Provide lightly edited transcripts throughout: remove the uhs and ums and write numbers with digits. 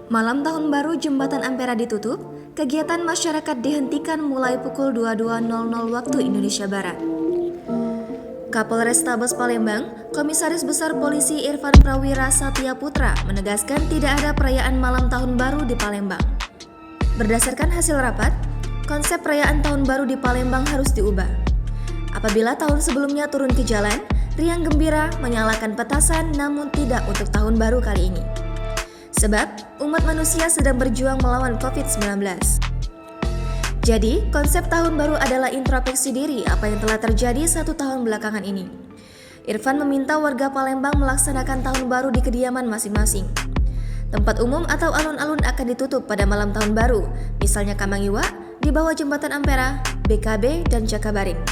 Malam Tahun Baru Jembatan Ampera ditutup, kegiatan masyarakat dihentikan mulai pukul 22.00 waktu Indonesia Barat. Kapolrestabes Palembang, Komisaris Besar Polisi Irfan Prawira Satya Putra menegaskan tidak ada perayaan Malam Tahun Baru di Palembang. Berdasarkan hasil rapat, konsep perayaan Tahun Baru di Palembang harus diubah. Apabila tahun sebelumnya turun ke jalan, riang gembira menyalakan petasan namun tidak untuk Tahun Baru kali ini. Sebab umat manusia sedang berjuang melawan COVID-19. Jadi, konsep tahun baru adalah introspeksi diri apa yang telah terjadi 1 tahun belakangan ini. Irfan meminta warga Palembang melaksanakan tahun baru di kediaman masing-masing. Tempat umum atau alun-alun akan ditutup pada malam tahun baru, misalnya Kamangiwa, di bawah Jembatan Ampera, BKB, dan Jakabaring.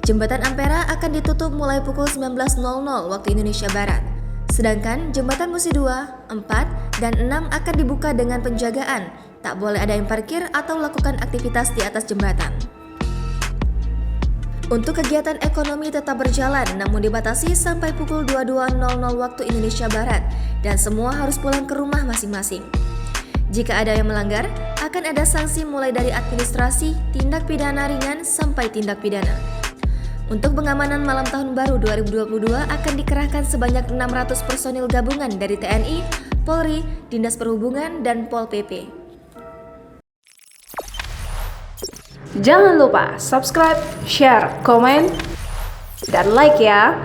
Jembatan Ampera akan ditutup mulai pukul 19.00 waktu Indonesia Barat. Sedangkan Jembatan Musi 2, 4, dan 6 akan dibuka dengan penjagaan, tak boleh ada yang parkir atau lakukan aktivitas di atas jembatan. Untuk kegiatan ekonomi tetap berjalan namun dibatasi sampai pukul 22.00 waktu Indonesia Barat dan semua harus pulang ke rumah masing-masing. Jika ada yang melanggar, akan ada sanksi mulai dari administrasi, tindak pidana ringan sampai tindak pidana. Untuk pengamanan Malam Tahun Baru 2022 akan dikerahkan sebanyak 600 personil gabungan dari TNI, Polri, Dinas Perhubungan, dan Pol PP. Jangan lupa subscribe, share, komen, dan like ya!